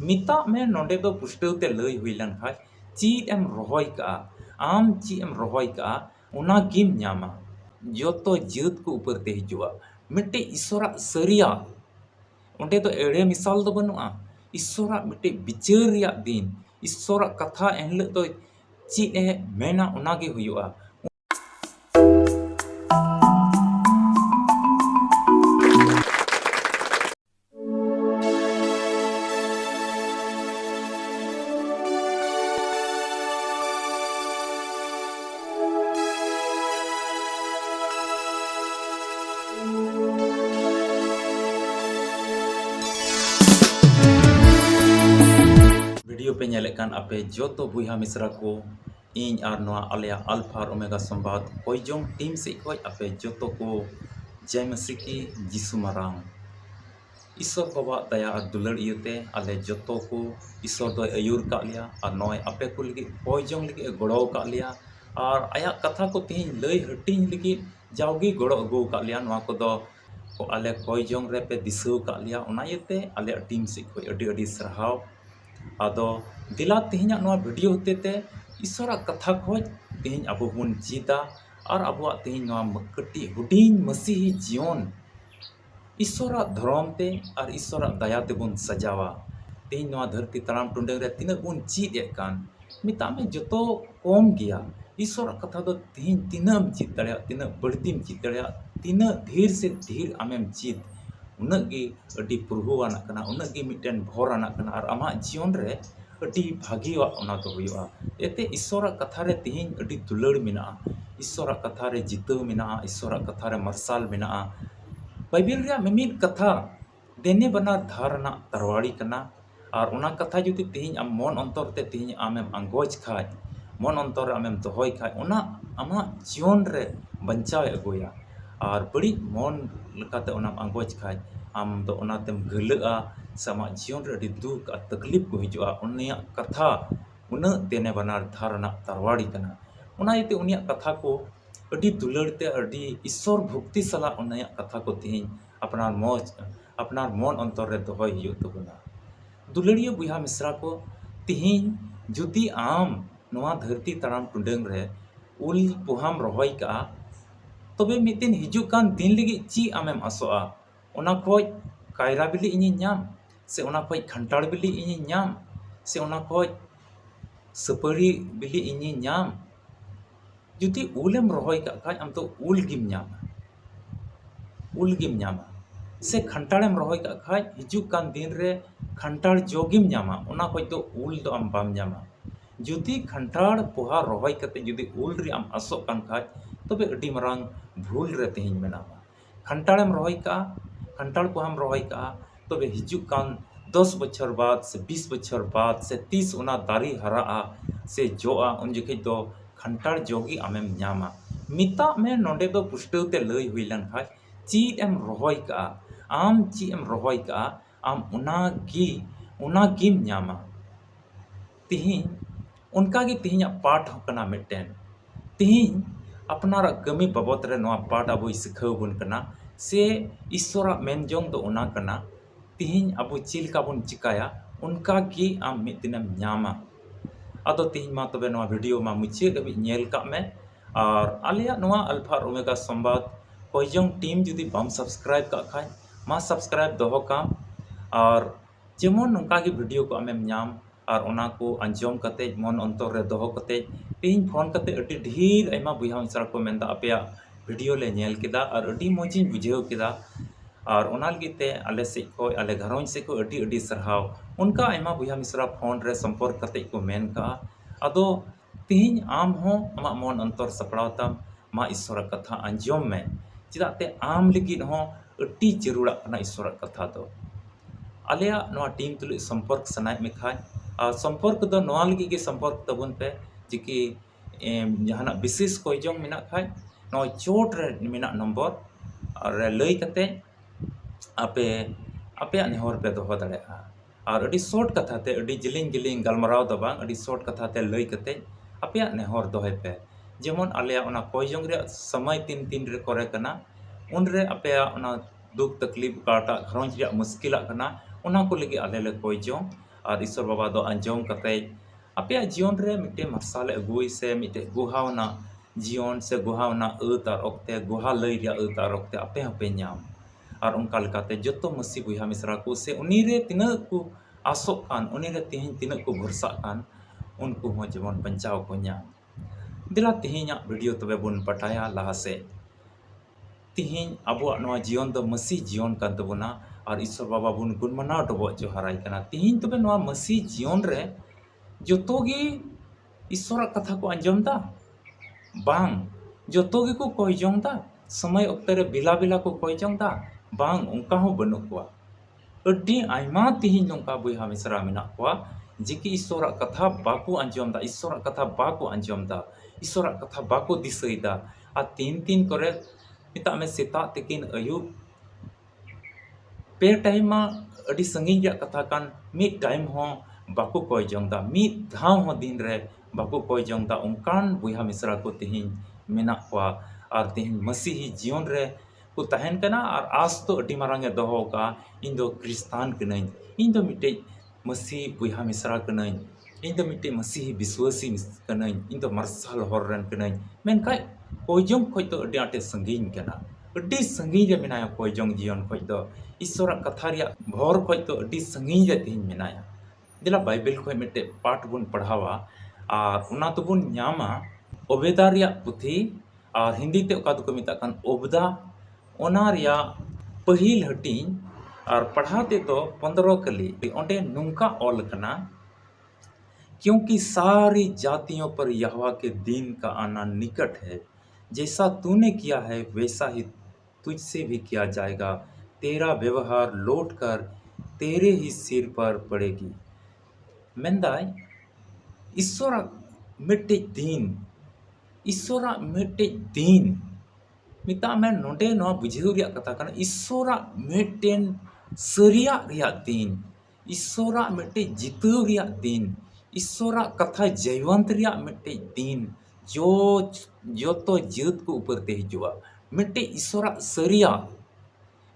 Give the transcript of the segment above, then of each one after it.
मिता में नोंडे दो पुष्टते लई हुई लन खाय चीज एम रोहय का आम ची एम रोहय का उना गिम न्यामा जोतो जत को ऊपर ते हिजुआ मिट्टे ईश्वरा सरिया ओंडे तो एड़े मिसाल दो बनुआ ईश्वरा मिट्टे बिचार रिया दिन ईश्वरा कथा एनले तो चीज ए मेना उनागे हुआ वीडियो पे नेलेकान आपे जोतो बुहा मिश्रा को इन आर नोआ आलिया अल्फा और ओमेगा संवाद कोईजोंग टीम से कोई आपे जोतो को जय मसीह की जिसु मरांग ईश्वर बाबा दया और दुलड़ इयते आले जोतो को ईश्वर दो आयुर का लिया और नॉय आपे को लगी कोईजोंग लगी गड़ो का लिया और आया कथा को तीन लई हटिंग लगी जाओगी गड़ो अगो का लिया नोआ को दो को आले कोईजोंग रे पे दिसु का लिया उना इयते आले टीम से कोई अडी अडी सरहाव आदो दिला तेहना नोआ वीडियो होते ते ईश्वरा कथा खोज तेहन अबो बुन चीदा और अबुआ तेहन नोआ मकटी हुडिंग मसीही जीवन ईश्वरा धर्म ते और ईश्वरा दया ते बुन सजावा तेहन नोआ धरती तराम टुंडे रे तिना बुन चीद ए कान मिता में जतो कम गया ईश्वरा कथा दो तेहन तिनाम चीद दड़या तिना बड़तीम चीद दड़या तिना धीर से धीर आमेम चीद उनगी अडी प्रभुवाना कना उनगी मिटन भोराना कना और आमा जीवन रे अडी भागीवा उना तो हुआ एते ईश्वरा कथा रे तिहिन अडी दुलड़ मिना ईश्वरा कथा रे जितव मिना ईश्वरा कथा रे मरसाल मिना बाइबल रे मिमित कथा देने बना धारना तरवाड़ी कना और उना कथा जुदी तिहिन आम मन अंतर ते तिहिन आमेम अंगोज खाय मन अंतर आमेम दोहय खाय उना आमा जीवन रे बंचाव अगोया और बड़ी मन लकाते ओना अंगोज खाय आम दो ओनातेम गलआ समा जीवन रे अडी दुख आ तकलीफ को हिजुआ उनिया कथा उना देने बनार धारणा तरवाड़ी कना उना इते उनिया कथा को अडी दुलड़ते अडी ईश्वर भक्ति सला उनिया कथा को तिहिन अपनार मन अंतर रे दोहय हिजु तबना दुलड़िया बुहा मिश्रा को तिहिन जुदी आम नोआ धरती तराम टुंडंग रे उल पोहाम रोहय का तबे मितिन हिजुकान दिन लगी ची आमेम आसोआ ओना खोय कायरा बिली इनी नाम से ओना खोय खंटाड़ बिली इनी नाम से ओना खोय सपरी बिली इनी नाम जुदी उलेम रोहय का खाय आम तो उल गिम नामा से खंटाड़ेम रोहय का खाय हिजुकान दिन रे खंटाड़ जोगिम नामा ओना खोय तो उल दो आम बाम नामा जुदी खंटाड़ पोहा रोहय कते जुदी उल रे आम आसो कान खाय तबे अडी मरांग भूल रे तेहिन मेनामा खंटाड़ेम रोहय का खंटाड़ पोहाम रोहय का तबे हिजुकान 10 बछर बाद से 20 बछर बाद से 30 उना दारी हराआ से जोआ उन जखे दो खंटाड़ जोगी आमेम न्यामा मिता में नोंडे दो पुष्टते लई हुई लन खाय चीज एम रोहय का आम ची एम रोहय का आम उना गिम न्यामा तिहिन उनका गे तिहिन पाठ होकना मिटेन तिहिन अपनारा कमी बाबत रे नोआ पाठ अबो सिखाव बुन कना से ईश्वरा मेनजोंग दो ओना कना तिहिन अबो चिलका बुन चिकाया उनका गी आम मिद दिनम न्यामा अदो तिहिन मा तबे नोआ वीडियो मा मुचे दबि नेल का में और आलिया नोआ अल्फा और ओमेगा संवाद कोईजोंग टीम जुदी बम सब्सक्राइब का खाय मा सब्सक्राइब दोहो काम और जेमन नोंका गी वीडियो को आमेम न्याम और ओना को अंजोम कते मन अंतर रे दोहो कते तीन फोन कते अति ढेर आयमा बुहा मिश्रा को मेंदा अपया वीडियो ले नेल किदा और अति मोजिन बुझेव किदा और ओना लगिते आले से को आले घरों से को अति सरहाव उनका आयमा बुहा मिश्रा फोन रे संपर्क कते को मेन का अदो तीन आम हो अमा मन अंतर सपड़ाव तम मा ईश्वर कथा अंजोम में चिदाते आम लगित हो अति जरूरा कना ईश्वर कथा दो आलिया नोआ टीम तुले संपर्क सनाय में खाय संपर्क दो नोआ लगी के संपर्क तबन पे जिकी जहाना विशेष कोईजोंग मिना खाय नोय चोट रे मिना नंबर और लई कते आपे नेहर पे दोहो दाड़ेया और अडी शॉर्ट कथा ते अडी जिलिंग गलमराव दो बांग अडी शॉर्ट कथा ते लई कते आपे नेहर दोहे पे जेमन आलिया ओना कोईजोंग रे समय तीन रे करे कना उन रे आपे ओना दुख तकलीफ काटा घरोंज रे मुश्किला कना ओना को लगी आले ले कोईजोंग ᱟᱨ ᱤᱥᱥᱚᱨ ᱵᱟᱵᱟ ᱫᱚ ᱟᱸᱡᱚᱢ ᱠᱟᱛᱮ ᱟᱯᱮᱭᱟᱜ ᱡᱤᱭᱚᱱ ᱨᱮ ᱢᱤᱫᱴᱮᱱ ᱢᱟᱨᱥᱟᱞᱮ ᱟᱹᱜᱩᱭ ᱥᱮ ᱢᱤᱫᱴᱮᱱ ᱜᱩᱦᱟᱣᱱᱟ ᱡᱤᱭᱚᱱ ᱥᱮ ᱜᱩᱦᱟᱣᱱᱟ ᱟᱹᱛ ᱟᱨ ᱚᱠᱛᱮ ᱜᱩᱦᱟ ᱞᱟᱹᱭ ᱨᱮᱭᱟᱜ ᱟᱹᱛ ᱟᱨ ᱚᱠᱛᱮ ᱟᱯᱮ ᱦᱚᱸᱯᱮ ᱧᱟᱢ ᱟᱨ ᱚᱱᱠᱟ ᱞᱮᱠᱟᱛᱮ ᱡᱚᱛᱚ ᱢᱟᱹᱥᱤ ᱵᱚᱭᱦᱟ ᱢᱤᱥᱨᱟ ᱠᱚ ᱥᱮ ᱩᱱᱤᱨᱮ ᱛᱤᱱᱟᱹᱜ ᱠᱚ ᱟᱥᱚᱜ ᱠᱟᱱ ᱩᱱᱤᱨᱮ ᱛᱮᱦᱮᱧ ᱛᱤᱱᱟᱹᱜ ᱠᱚ ᱵᱷᱚᱨᱥᱟᱜ ᱠᱟᱱ ᱩᱱᱠᱩ ᱦᱚᱸ ᱡᱮᱢᱚᱱ ᱵᱟᱧᱪᱟᱣ ᱠᱚ ᱧᱟᱢ। ᱫᱮᱞᱟ ᱛᱮᱦᱮᱧᱟᱜ ᱵᱷᱤᱰᱤᱭᱳ ᱛᱚᱵᱮ ᱵᱚᱱ ᱯᱟᱴᱟᱭᱟ ᱞᱟᱦᱟ ᱥᱮᱫ। ᱛᱮᱦᱮᱧ ᱟᱵᱚᱣᱟᱜ ᱱᱚᱣᱟ ᱡᱤᱭᱚᱱ ᱫᱚ ᱢᱟᱹᱥᱤ ᱡᱤᱭᱚᱱ ᱠᱟᱱ ᱛᱟᱵᱚᱱᱟ ᱟᱨ ᱤᱥᱥᱚᱨ ᱵᱟᱵᱟ ᱵᱚᱱ ᱜᱩᱱᱢᱟᱱᱟᱣ ᱰᱚᱵᱚᱜ ᱡᱚᱦᱟᱨᱟᱭ ᱠᱟᱱᱟ। ᱛᱮᱦᱮᱧ ᱛᱚᱵᱮ ᱱᱚᱣᱟ ᱢᱟᱹᱥᱤ ᱡᱤᱭᱚᱱ ᱨᱮ ᱡᱚᱛᱚ ᱜᱮ ᱤᱥᱥᱚᱨᱟᱜ ᱠᱟᱛᱷᱟ ᱠᱚ ᱟᱸᱡᱚᱢ ᱫᱟ? ᱵᱟᱝ। ᱡᱚᱛᱚ ᱜᱮᱠᱚ ᱠᱚᱭ ᱡᱚᱝ ᱫᱟ? ᱥᱚᱢᱚᱭ ᱚᱠᱛᱮ ᱨᱮ ᱵᱮᱞᱟ ᱵᱮᱞᱟ ᱠᱚ ᱠᱚᱭ ᱡᱚᱝ ᱫᱟ? ᱵᱟᱝ, ᱚᱱᱠᱟ ᱦᱚᱸ ᱵᱟᱹᱱᱩᱜ ᱠᱚᱣᱟ। ᱟᱹᱰᱤ ᱟᱭᱢᱟ ᱛᱮᱦᱮᱧ ᱱᱚᱝᱠᱟ ᱵᱚᱭᱦᱟ ᱢᱤᱥᱨᱟ ᱢᱮᱱᱟᱜ ᱠᱚᱣᱟ ᱡᱮᱠᱤ ᱤᱥᱥᱚᱨᱟᱜ ᱠᱟᱛᱷᱟ ᱵᱟᱠᱚ ᱟᱸᱡᱚᱢ ᱫᱟ, ᱤᱥᱥᱚᱨᱟᱜ ᱠᱟᱛᱷᱟ ᱵᱟᱠᱚ ᱟᱸᱡᱚᱢ ᱫᱟ, ᱤᱥᱥᱚᱨᱟᱜ ᱠᱟᱛᱷᱟ ᱵᱟᱠᱚ ᱫᱤᱥᱟᱹᱭᱮᱫᱟ। ᱟᱨ ᱛᱤᱱ ᱠᱚᱨᱮ ᱢᱮᱛᱟᱜ ᱢᱮ ᱥᱮᱛᱟᱜ ᱛᱤᱠᱤᱱ ᱟᱹᱭᱩᱵ ᱯᱮ ᱴᱟᱭᱤᱢ ᱢᱟ ᱟᱹᱰᱤ ᱥᱟᱺᱜᱤᱧ ᱨᱮᱭᱟᱜ ᱠᱟᱛᱷᱟ ᱠᱟᱱ, ᱢᱤᱫ ᱴᱟᱭᱤᱢ ᱦᱚᱸ ᱵᱟᱠᱚ ᱠᱚᱭ ᱡᱚᱝ ᱫᱟ, ᱢᱤᱫ ᱫᱷᱟᱣ ᱦᱚᱸ ᱫᱤᱱ ᱨᱮ ᱵᱟᱠᱚ ᱠᱚᱭ ᱡᱚᱝ ᱫᱟ। ᱚᱱᱠᱟᱱ ᱵᱚᱭᱦᱟ ᱢᱤᱥᱨᱟ ᱠᱚ ᱛᱮᱦᱮᱧ ᱢᱮᱱᱟᱜ ᱠᱚᱣᱟ ᱟᱨ ᱛᱮᱦᱮᱧ ᱢᱟᱹᱥᱤᱦᱤ ᱡᱤᱭᱚᱱ ᱨᱮ ᱠᱚ ᱛᱟᱦᱮᱱ ᱠᱟᱱᱟ ᱟᱨ ᱟᱸᱥ ᱫᱚ ᱟᱹᱰᱤ ᱢᱟᱨᱟᱝ ᱮ ᱫᱚᱦᱚ ᱠᱟᱜᱼᱟ, ᱤᱧ ᱫᱚ ᱠᱷᱨᱤᱥᱛᱟᱱ ᱠᱟᱹᱱᱟᱹᱧ, ᱤᱧ ᱫᱚ ᱢᱤᱫᱴᱮᱡ ᱢᱟᱹᱥᱤ ᱵᱚᱭᱦᱟ ᱢᱤᱥᱨᱟ ᱠᱟᱹᱱᱟᱹᱧ, ᱤᱧ ᱫᱚ ᱢᱤᱫᱴᱮᱡ ᱢᱟᱹᱥᱤᱦᱤ ᱵᱤᱥᱣᱟᱹᱥᱤ ᱠᱟᱹᱱᱟᱹᱧ, ᱤᱧ ᱫᱚ ᱢᱟᱨᱥᱟᱞ ᱦᱚᱨ ᱨᱮᱱ ᱠᱟᱹᱱᱟᱹᱧ। ᱢᱮᱱᱠᱷᱟᱡ ᱠᱚᱭᱡᱚᱝ ᱠᱷᱚᱡ ᱫᱚ ᱟᱹᱰᱤ ᱟᱸᱴᱮ ᱥᱟᱺᱜᱤᱧ ᱠᱟᱱᱟ, ᱟᱹᱰᱤ ᱥᱟᱺᱜᱤᱧ ᱨᱮ ᱢᱮᱱᱟᱭᱟ ᱠᱚᱭᱡᱚᱝ ᱡᱤᱭᱚᱱ ᱠᱷᱚᱡ ᱫᱚ, ᱤᱥᱥᱚᱨᱟᱜ ᱠᱟᱛᱷᱟ ᱨᱮᱭᱟᱜ ᱵᱷᱚᱨ ᱠᱷᱚᱡ ᱫᱚ ᱟᱹᱰᱤ ᱥᱟᱺᱜᱤᱧ ᱨᱮ ᱛᱮᱦᱮᱧ ᱢᱮᱱᱟᱭᱟ। ᱫᱮᱞᱟ ᱵᱟᱭᱵᱮᱞ ᱠᱷᱚᱡ ᱢᱤᱫᱴᱮᱡ ᱯᱟᱴ ᱵᱚᱱ ᱯᱟᱲᱦᱟᱣᱟ ᱟᱨ ᱚᱱᱟ ᱫᱚᱵᱚᱱ ᱧᱟᱢᱟ ᱚᱵᱮᱫᱟ ᱨᱮᱭᱟᱜ ᱯᱩᱛᱷᱤ ᱟᱨ ᱦᱤᱱᱫᱤ ᱛᱮᱚᱠᱟ ᱫᱚᱠᱚ ᱢᱮᱛᱟᱜ ᱠᱟᱱ ᱚᱵᱫᱟ, ᱚᱱᱟ रया पहिल हटिंग और पढ़ाते तो 15 कली ओंडे नुंका ऑल कना, क्योंकि सारी जातियों पर यहोवा के दिन का आना निकट है, जैसा तूने किया है वैसा ही तुझसे भी किया जाएगा, तेरा व्यवहार लौटकर तेरे ही सिर पर पड़ेगी। मेंदाय ईश्वरा मिट्टे दिन, ईश्वरा मिट्टे दिन मिता मैं नोडे नो बुझेव रिया कथा कना, ईश्वरा मिट्टेन सरिया रिया दिन, ईश्वरा मिट्टे जितव रिया दिन, ईश्वरा कथा जयवंत रिया मिट्टे दिन जो जो तो जत को ऊपर ते हिजुआ मिट्टे ईश्वरा सरिया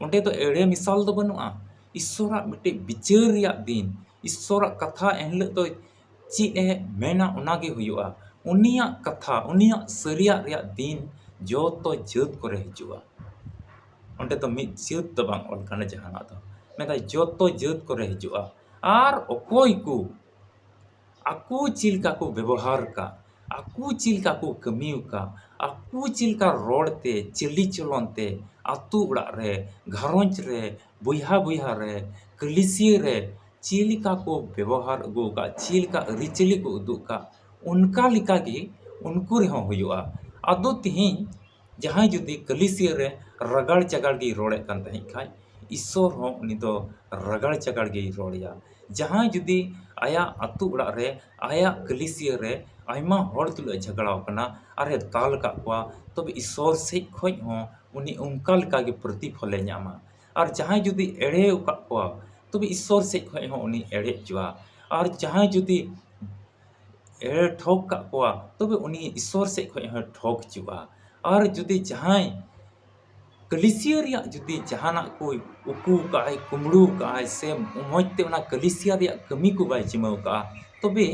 ओंडे तो एड़े मिसाल दो बनुआ, ईश्वरा मिट्टे बिचार रिया दिन, ईश्वरा कथा एनले तो चीज ए मेना ओनागे हुयुआ, उनिया कथा उनिया सरिया रिया दिन जो तो जत को हिजुआ। ओंडे तो मिद जत तो बांग ऑल काना जहाना तो मेदा जो तो जत को हिजुआ आर ओकोय को आकू चिलका को व्यवहार का, आकू चिलका को कमियो का, आकू चिलका रोडते चली चलनते आतु उड़ा रे घरोंच रे बुहा बुहा रे कलिसिया रे चिलका को व्यवहार अगू का, चिलका अरिचली को उदू का, उनका लिका गे उनको रे हुयुआ। आदो तिहिन जहां जुदी कलिसिया रे रगड़ चगड़ गे रोड़े कान तहिं खाय ईश्वर हो उनी दो रगड़ चगड़ गे रोड़िया। जहां जुदी आया आतु उड़ा रे आया कलिसिया रे आयमा हर तुल झगड़ाव कना अरे दाल का कुआ तब ईश्वर से खोज हो उनी उनका लिका गे प्रतिफले न्यामा। और जहां जुदी एड़े उका कुआ तब ईश्वर से खोज हो उनी एड़े जुआ। और जहां जुदी एड़े ठोक का कुआ तब उनी ईश्वर से खोज हो ठोक जुआ। और जुदी जहां कलिसिया रिया जुदी जहाना कोई उकू काय कुमड़ू काय से मोजते उना कलिसिया रिया कमी को बाय चिमाव का तबे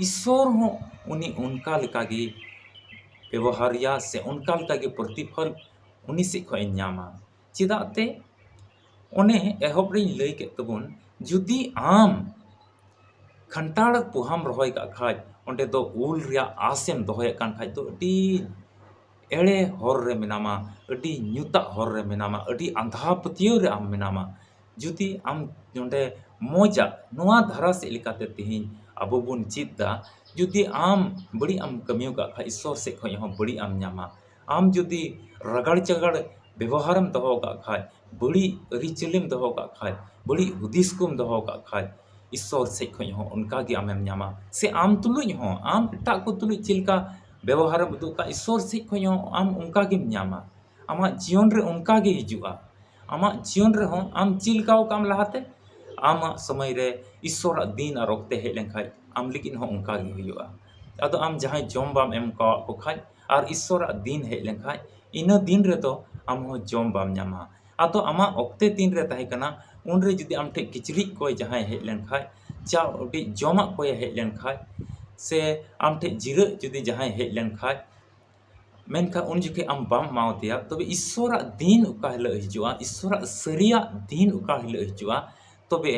ईश्वर हो उनी उनका लिका गे व्यवहारिया से उनका लिका गे प्रतिफल उनी से खोय न्यामा। चिदाते ओने एहब रे लई के तबुन जुदी आम खंटाड़ पोहाम रहोय का खाज ओंडे दो उल रिया आसेम दोहय कान खाज तो अडी एड़े हर रे मेनामा, अडी न्यूता हर रे मेनामा, अडी अंधा पतियो रे आम मेनामा। जुदी आम नोंडे मोजा नोआ धारा से लिकाते तिहिन अबो बुन चिदा जुदी आम बड़ी आम कमियो का खा ईश्वर से खोय हो बड़ी आम न्यामा। आम जुदी रगड़ चगड़ व्यवहारम दहो का खाय बड़ी अरिचलिम दहो का खाय बड़ी हुदिस कुम दहो का खाय ईश्वर से खोय हो उनका गे आमेम न्यामा। से आम तुलुज हो आम एटा को तुलुज चिलका व्यवहार बदुका ईश्वर से खोय हो आम उनका गे न्यामा। आमा जीवन रे उनका गे हिजुआ। आमा जीवन रे हो आम चिलकाओ काम लहाते आमा समय रे ईश्वर दिन और रखते हे लेखाय आम लेकिन हो उनका गे हुयुआ। अदो आम जहां जम बाम एम का को खाय और ईश्वर दिन हे लेखाय इना दिन रे तो आम हो जम बाम न्यामा। अदो आमा ओक्ते दिन रे ताहे कना उन रे जुदी आम ठे किचरिक को जहां हे लेखाय जमा कोई हेज लेन खाय से आम ठे जिरा जुदी जहां हेज लेन खाय मेनखा उन जुखे आम बाम मावतिया तबे ईश्वरा दिन उका हिल हिजुआ ईश्वरा सरिया दिन उका हिल हिजुआ तबे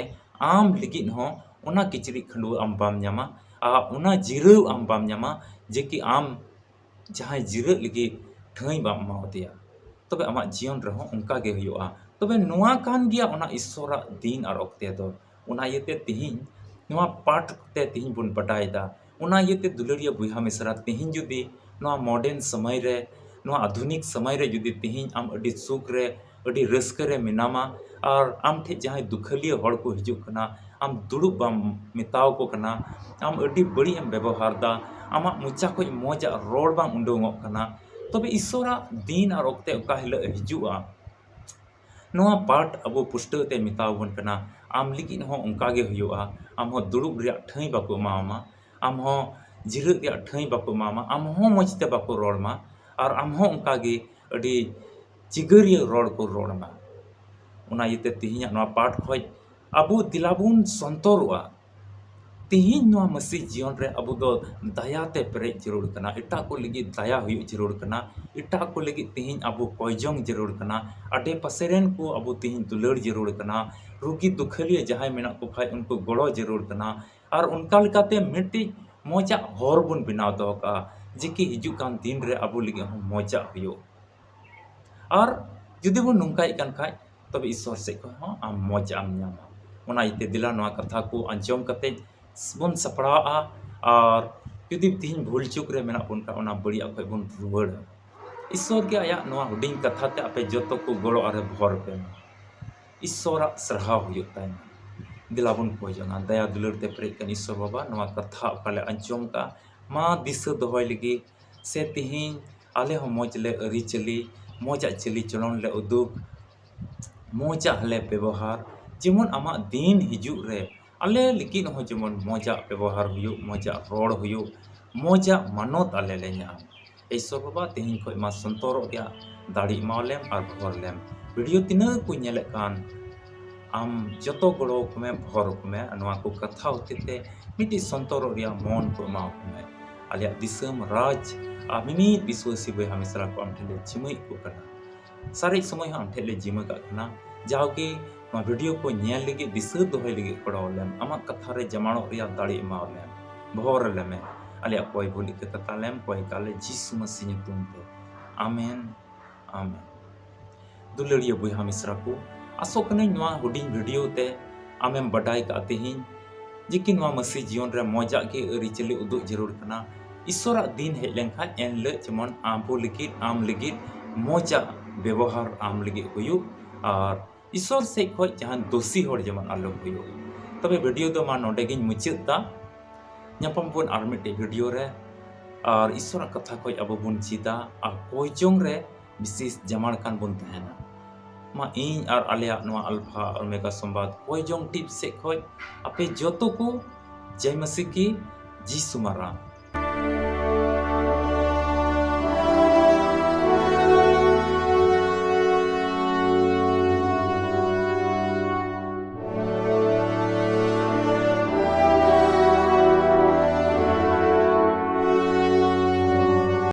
आम लिगिन हो उना किचरी खंडु आम बाम ᱧᱟᱢᱟ उना जिराव आम बाम ᱧᱟᱢᱟ जेकि आम जहां जिरा लगी ठाई बाम मावतिया तबे आमा जीवन रहो उनका गे हुआ तबे नुआ कान गिया उना ईश्वरा दिन और ओक्ते दो उना येते तिहिन नुआ पाठ ते तिहिन बुन बडायदा उना येते दुलरिया बुहा मिसरा तिहिन जुदी नुआ मॉडर्न समय रे नुआ आधुनिक समय रे जुदी तिहिन आम अडी सुख रे अडी रस्क रे मिनामा और आम ठे जहां दुखलिया हड़ को हिजुक कना आम दुड़ुब बाम मिताव को कना आम अडी बड़ी एम व्यवहार दा आमा मुचा को मोजा रोड बाम उंडोंगोक कना तबे ईश्वरा दिन और ओक्ते उका हिल हिजुआ नुआ पाठ अबो पुष्टव ते मिताव बन कना आम लिगिन हो उनका गे हुआ आम हो दुड़ुब रिया ठाई बाको मामा आम हो जिरा रिया ठाई बाको मामा आम हो मजते बाको रोड़मा और आम हो उनका गे अडी चिगरिया रोड को रोड़मा उना येते तिहिया नुआ पाठ खोज अबो दिलाबुन संतोरवा तिहिन नुआ मसी जीवन रे अबो दो दया ते पेरे जरूर कना इटा को लगी दया हुई जरूर कना इटा को लगी तिहिन अबो कोयजोंग जरूर कना अडे पसेरेन को अबो तिहिन दुलड़ जरूर कना रुगी दुखलिया जहां मेना को खाय उनको गड़ो जरूर कना और उनका लेकाते मिट्टी मोजा हर बुन बनाव दो का जेकि हिजु कान दिन रे अबो लगी हो मोजा हुयो और जुदी बो नुंकाय कान खाय तबे ईश्वर से को हो आम मोजा आम ᱧᱟᱢᱟ उना इते दिला नुआ कथा को अंजम कते बन सपड़ा और जुदी तिहिन भूल चुक रे मेना बन का उना बड़िया खय बन रुवाड़ ईश्वर के आया नुआ हुडिंग कथा ते आपे जतो को गड़ो आरे भर पे ईश्वरा सरहाव हुयो ताय दिला बन को जना दया दुलर ते प्रे कन ईश्वर बाबा नुआ कथा काले अंजम का मा दिस दोहय लगी से तिहिन आले हो मोज ले अरी चली मोजा चली चलन ले उदुग मोजा हले व्यवहार जेमन आमा दिन हिजु रे आले लेकिन हो जेमन मोजा व्यवहार हुयो मोजा रोड हुयो मोजा मानत आले ले ᱧᱟᱢ ईश्वर बाबा तिहिन खय मा संतोर गया दाड़ी मावलेम और भर लेम वीडियो तिना को नेले कान आम जतो गड़ो को में भर को में नुआ को कथा होते मिटी संतोर रिया मन को मा को में आलिया दिसम राज आ मिमी विश्वासी बे हमेशा को हम ठेले जिमई को कना सारे समय हम ठेले जिम का कना जाओगे वीडियो को नेल लगे दिशा दोहय लगे पड़ावलेम आमा कथा रे जमानो रिया दाड़ी मावलेम भर लेमे आलिया कोई बोली के कतालेम कोई काले जीसु मसीह ᱧᱩᱛᱩᱢ ते आमेन आमेन दुलड़िया बुहा मिश्रा को आसो कने नुआ हुडिंग वीडियो ते आमेम बडाय का तिहिन जेकि नुआ मसीह जीवन रे मोजा के अरी चली उदु जरूर कना ईश्वरा दिन हेज लेनखा एनले जेमन आबो लगी आम लगी मोजा व्यवहार आम लगी हुयो और ईश्वर से खो जहां दोषी होड़ जेमन आलो हुयो तबे वीडियो दो मा नोडे गिन मुचिदा ᱧᱟᱯᱟᱢ ᱵᱚᱱ ᱟᱨ ᱢᱤᱫᱴᱮᱡ ᱵᱷᱤᱰᱤᱭᱳ ᱨᱮ ᱟᱨ ᱤᱥᱥᱚᱨᱟᱜ ᱠᱟᱛᱷᱟ ᱠᱷᱚᱡ ᱟᱵᱚ ᱵᱚᱱ ᱪᱮᱫᱟ ᱟᱨ ᱠᱚᱭᱡᱚᱝ ᱨᱮ ᱵᱤᱥᱮᱥ ᱡᱟᱢᱟᱲ ᱠᱟᱱ ᱵᱚᱱ ᱛᱟᱦᱮᱱᱟ ᱢᱟ ᱤᱧ ᱟᱨ ᱟᱞᱮᱭᱟᱜ ᱱᱚᱣᱟ ᱟᱞᱯᱷᱟ ᱳᱢᱮᱜᱟ ᱥᱚᱢᱵᱟᱫ ᱠᱚᱭᱡᱚᱝ ᱴᱤᱯ ᱥᱮᱫ ᱠᱷᱚᱡ ᱟᱯᱮ ᱡᱚᱛᱚ ᱠᱚ ᱡᱮ ᱢᱟᱥᱤ ᱠᱤ ᱡᱤᱥᱩ ᱢᱟᱨᱟᱝ